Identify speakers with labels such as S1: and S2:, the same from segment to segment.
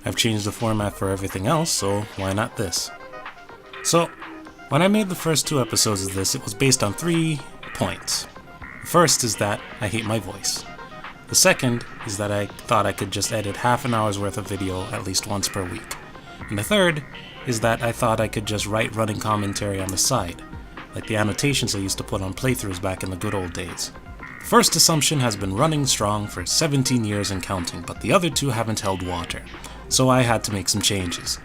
S1: I've changed the format for everything else, so why not this? So, when I made the first 2 episodes of this, it was based on 3 points. The first is that I hate my voice. The second is that I thought I could just edit half an hour's worth of video at least once per week. And the third is that I thought I could just write running commentary on the side, like the annotations I used to put on playthroughs back in the good old days. The first assumption has been running strong for 17 years and counting, but the other 2 haven't held water, so I had to make some changes.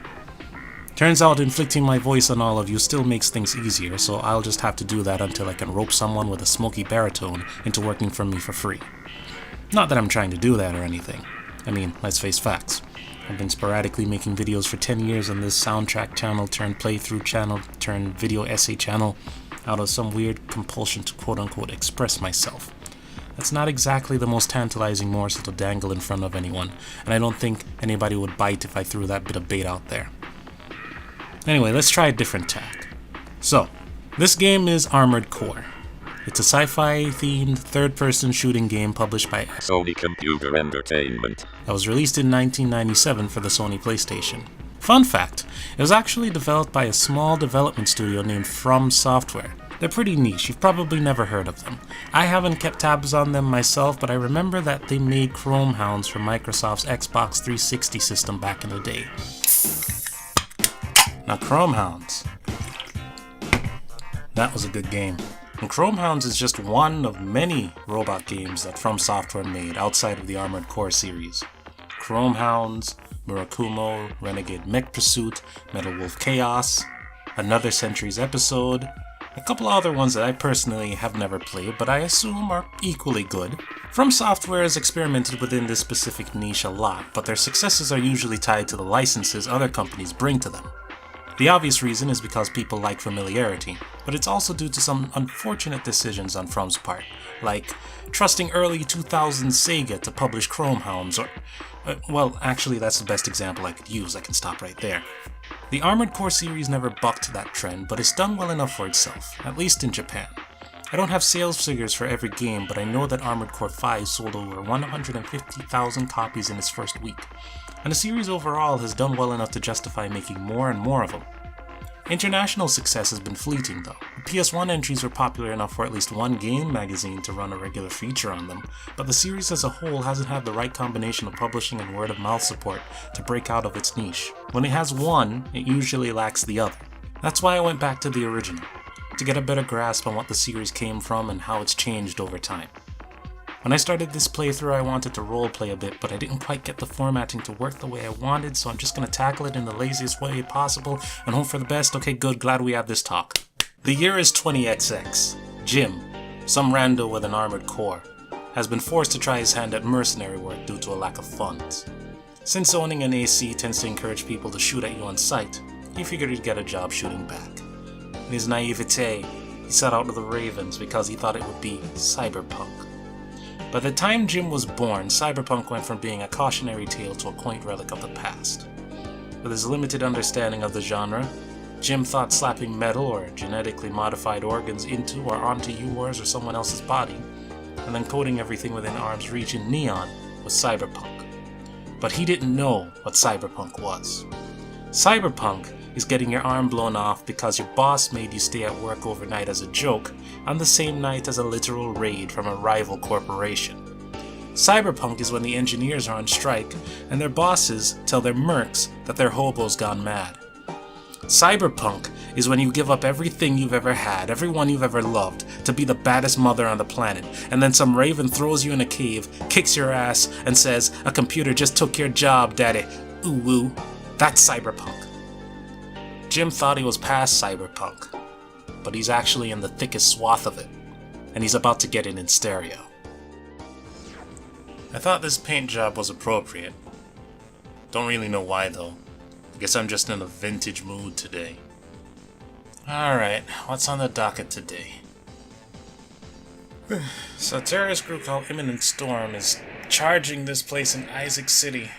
S1: Turns out inflicting my voice on all of you still makes things easier, so I'll just have to do that until I can rope someone with a smoky baritone into working for me for free. Not that I'm trying to do that or anything. I mean, let's face facts. I've been sporadically making videos for 10 years on this soundtrack channel turned playthrough channel turned video essay channel out of some weird compulsion to quote-unquote express myself. That's not exactly the most tantalizing morsel to dangle in front of anyone, and I don't think anybody would bite if I threw that bit of bait out there. Anyway, let's try a different tack. So, this game is Armored Core. It's a sci-fi themed third-person shooting game published by
S2: Sony Computer Entertainment.
S1: That was released in 1997 for the Sony PlayStation. Fun fact, it was actually developed by a small development studio named From Software. They're pretty niche, you've probably never heard of them. I haven't kept tabs on them myself, but I remember that they made Chrome Hounds for Microsoft's Xbox 360 system back in the day. Now Chrome Hounds. That was a good game. And Chrome Hounds is just one of many robot games that From Software made outside of the Armored Core series. Chrome Hounds, Murakumo, Renegade Mech Pursuit, Metal Wolf Chaos, Another Century's Episode, a couple other ones that I personally have never played but I assume are equally good. From Software has experimented within this specific niche a lot, but their successes are usually tied to the licenses other companies bring to them. The obvious reason is because people like familiarity, but it's also due to some unfortunate decisions on From's part, like trusting early 2000s Sega to publish Chrome Hounds, or, well, actually that's the best example I could use, I can stop right there. The Armored Core series never bucked that trend, but it's done well enough for itself, at least in Japan. I don't have sales figures for every game, but I know that Armored Core 5 sold over 150,000 copies in its first week, and the series overall has done well enough to justify making more and more of them. International success has been fleeting though. The PS1 entries were popular enough for at least one game magazine to run a regular feature on them, but the series as a whole hasn't had the right combination of publishing and word-of-mouth support to break out of its niche. When it has one, it usually lacks the other. That's why I went back to the original, to get a better grasp on what the series came from and how it's changed over time. When I started this playthrough I wanted to roleplay a bit, but I didn't quite get the formatting to work the way I wanted, so I'm just gonna tackle it in the laziest way possible and hope for the best. Okay, good, glad we had this talk. The year is 20XX. Jim, some rando with an armored core, has been forced to try his hand at mercenary work due to a lack of funds. Since owning an AC tends to encourage people to shoot at you on sight, he figured he'd get a job shooting back. In his naivete, he set out to the Ravens because he thought it would be cyberpunk. By the time Jim was born, cyberpunk went from being a cautionary tale to a quaint relic of the past. With his limited understanding of the genre, Jim thought slapping metal or genetically modified organs into or onto yours or someone else's body, and then coating everything within arm's reach in neon was cyberpunk. But he didn't know what cyberpunk was. Cyberpunk is getting your arm blown off because your boss made you stay at work overnight as a joke on the same night as a literal raid from a rival corporation. Cyberpunk is when the engineers are on strike and their bosses tell their mercs that their hobo's gone mad. Cyberpunk is when you give up everything you've ever had, everyone you've ever loved, to be the baddest mother on the planet, and then some raven throws you in a cave, kicks your ass, and says, "A computer just took your job, daddy." Ooh woo. That's cyberpunk. Jim thought he was past cyberpunk, but he's actually in the thickest swath of it, and he's about to get it in stereo. I thought this paint job was appropriate. Don't really know why though. I guess I'm just in a vintage mood today. Alright, what's on the docket today? So a terrorist group called Imminent Storm is charging this place in Isaac City,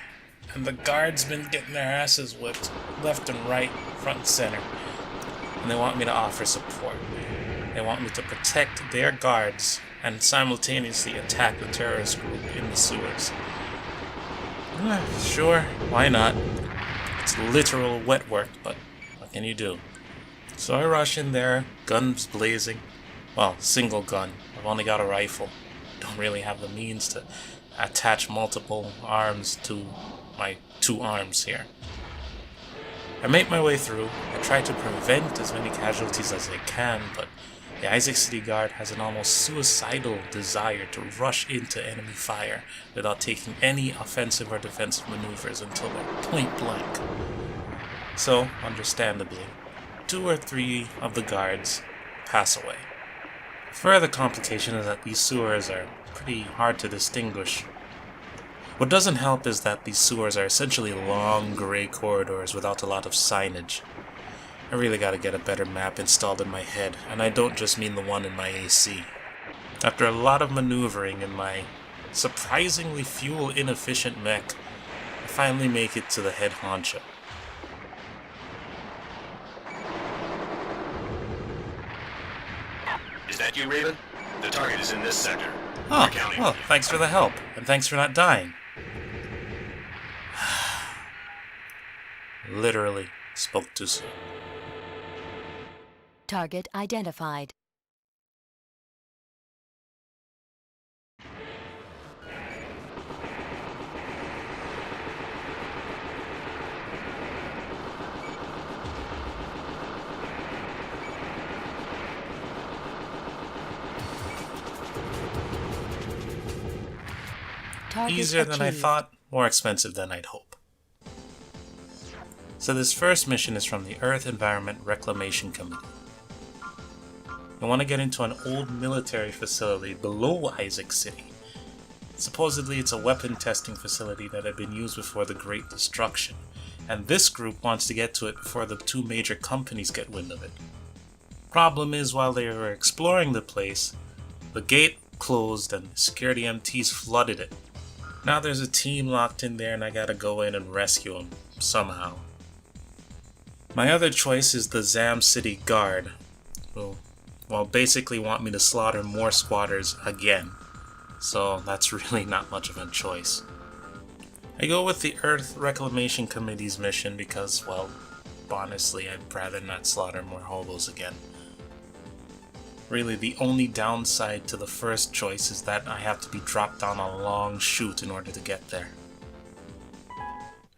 S1: and the guards been getting their asses whipped left and right, front and center, and they want me to offer support. They want me to protect their guards and simultaneously attack the terrorist group in the sewers. Sure, why not? It's literal wet work, but what can you do? So I rush in there, guns blazing. Well, single gun. I've only got a rifle. Don't really have the means to attach multiple arms to my 2 arms here. I make my way through. I try to prevent as many casualties as I can, but the Isaac City Guard has an almost suicidal desire to rush into enemy fire without taking any offensive or defensive maneuvers until they're point blank. So, understandably, 2 or 3 of the guards pass away. A further complication is that these sewers are pretty hard to distinguish. What doesn't help is that these sewers are essentially long grey corridors without a lot of signage. I really gotta get a better map installed in my head, and I don't just mean the one in my AC. After a lot of maneuvering in my surprisingly fuel-inefficient mech, I finally make it to the head honcho.
S3: Is that you, Raven? The target is in this sector.
S1: Oh, well, thanks for the help, and thanks for not dying. Literally spoke too soon.
S4: Target identified. Target
S1: Easier than I
S4: achieved.
S1: thought, more expensive than I'd hope. So this first mission is from the Earth Environment Reclamation Committee. I want to get into an old military facility below Isaac City. Supposedly it's a weapon testing facility that had been used before the Great Destruction, and this group wants to get to it before the 2 major companies get wind of it. Problem is, while they were exploring the place, the gate closed and security MTs flooded it. Now there's a team locked in there and I gotta go in and rescue them, somehow. My other choice is the Zam City Guard, who, well, basically want me to slaughter more squatters again. So that's really not much of a choice. I go with the Earth Reclamation Committee's mission because, well, honestly, I'd rather not slaughter more hobos again. Really, the only downside to the first choice is that I have to be dropped down a long chute in order to get there.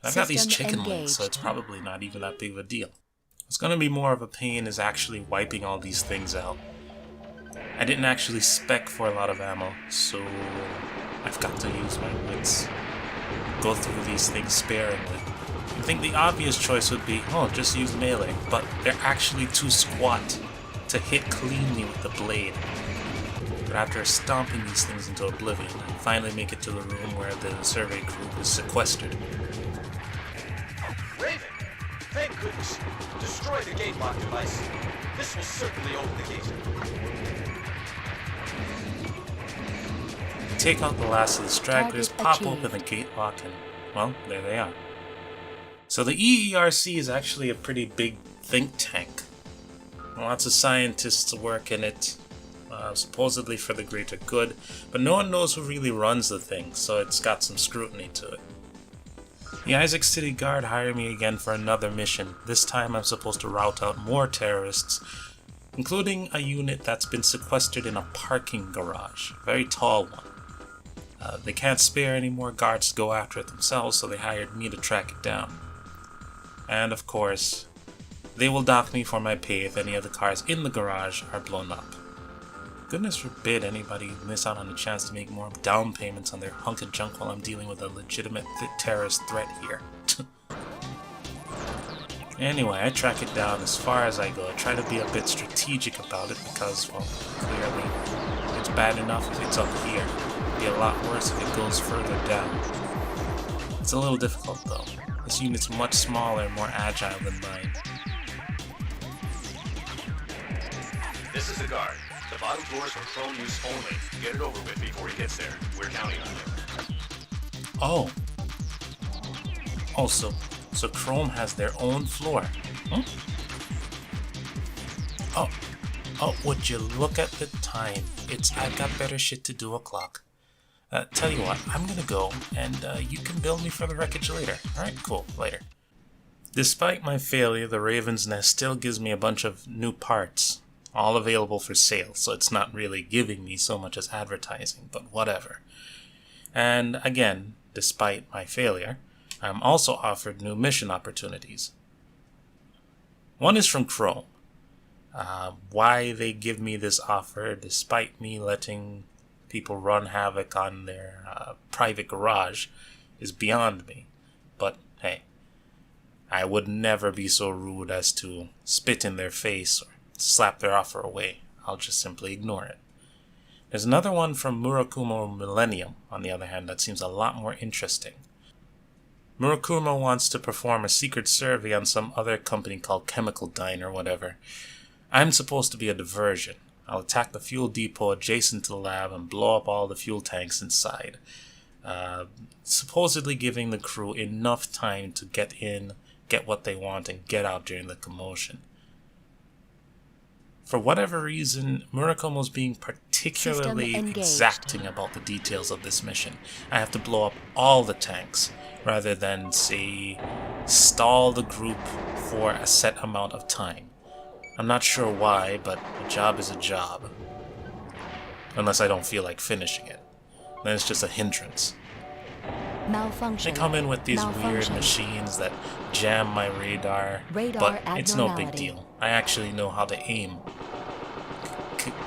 S1: I've got these chicken legs, so it's probably not even that big of a deal. What's going to be more of a pain is actually wiping all these things out. I didn't actually spec for a lot of ammo, so I've got to use my wits. Go through these things sparingly. I think the obvious choice would be, oh, just use melee, but they're actually too squat to hit cleanly with the blade. But after stomping these things into oblivion, I finally make it to the room where the survey group is sequestered.
S3: Raven! Thank goodness. Destroy the gate lock device. This will certainly open the gate.
S1: Take out the last of the stragglers,
S4: Target
S1: pop
S4: achieved.
S1: open the gate lock, and, well, there they are. So the EERC is actually a pretty big think tank. Lots of scientists work in it, supposedly for the greater good, but no one knows who really runs the thing, so it's got some scrutiny to it. The Isaac City Guard hired me again for another mission. This time I'm supposed to rout out more terrorists, including a unit that's been sequestered in a parking garage, a very tall one. They can't spare any more guards to go after it themselves, so they hired me to track it down. And of course, they will dock me for my pay if any of the cars in the garage are blown up. Goodness forbid anybody miss out on the chance to make more down payments on their hunk of junk while I'm dealing with a legitimate terrorist threat here. Anyway, I track it down as far as I go. I try to be a bit strategic about it because, well, clearly it's bad enough if it's up here. It'd be a lot worse if it goes further down. It's a little difficult though. This unit's much smaller and more agile than mine.
S3: This is the guard. The bottom floor is for prone use only. Get it over with before he gets there. We're counting on you.
S1: Oh. Also, so Chrome has their own floor. Huh? Oh, would you look at the time? It's I've got better shit to do o'clock. Tell you what, I'm gonna go, and you can build me for the wreckage later. Alright, cool, later. Despite my failure, the Raven's Nest still gives me a bunch of new parts, all available for sale, so it's not really giving me so much as advertising, but whatever. And again, despite my failure, I'm also offered new mission opportunities. One is from Chrome. Why they give me this offer, despite me letting people run havoc on their private garage, is beyond me. But hey, I would never be so rude as to spit in their face or slap their offer away. I'll just simply ignore it. There's another one from Murakumo Millennium, on the other hand, that seems a lot more interesting. Murakumo wants to perform a secret survey on some other company called Chemical Dine or whatever. I'm supposed to be a diversion. I'll attack the fuel depot adjacent to the lab and blow up all the fuel tanks inside, supposedly giving the crew enough time to get in, get what they want, and get out during the commotion. For whatever reason, Murakumo's being particularly exacting about the details of this mission. I have to blow up all the tanks, rather than, say, stall the group for a set amount of time. I'm not sure why, but a job is a job. Unless I don't feel like finishing it. Then it's just a hindrance.
S4: Malfunction.
S1: They come in with these weird machines that jam my radar, but it's no big deal. I actually know how to aim.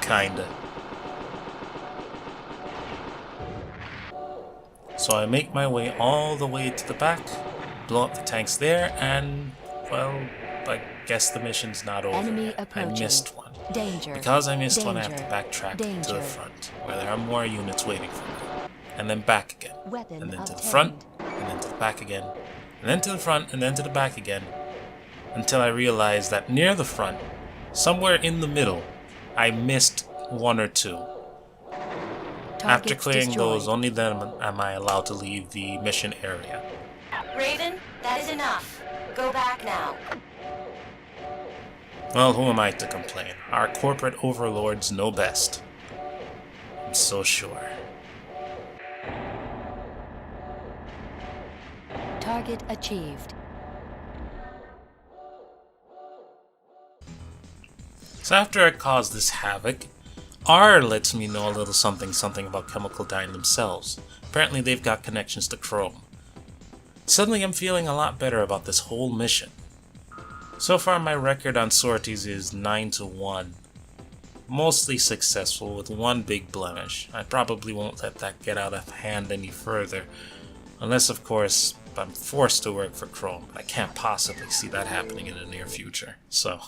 S1: Kinda. So I make my way all the way to the back, blow up the tanks there, and, well, I guess the mission's not over. I missed one.
S4: Danger.
S1: Because I missed one, I
S4: Danger.
S1: have to backtrack to
S4: Danger.
S1: the front, where there are more units waiting for me. And then back again.
S4: Weapon
S1: And then to the
S4: obtained.
S1: front, and then to the back again. And then to the front, and then to the back again. Until I realized that near the front, somewhere in the middle, I missed one or two. After
S4: Targets
S1: clearing
S4: destroyed.
S1: those, only then am I allowed to leave the mission area.
S5: Raven, that is enough. Go back now.
S1: Well, who am I to complain? Our corporate overlords know best. I'm so sure.
S4: Target achieved.
S1: So after I cause this havoc, R lets me know a little something about Chemical Dine themselves. Apparently they've got connections to Chrome. Suddenly I'm feeling a lot better about this whole mission. So far my record on sorties is 9-1. Mostly successful with one big blemish. I probably won't let that get out of hand any further. Unless of course I'm forced to work for Chrome. I can't possibly see that happening in the near future. So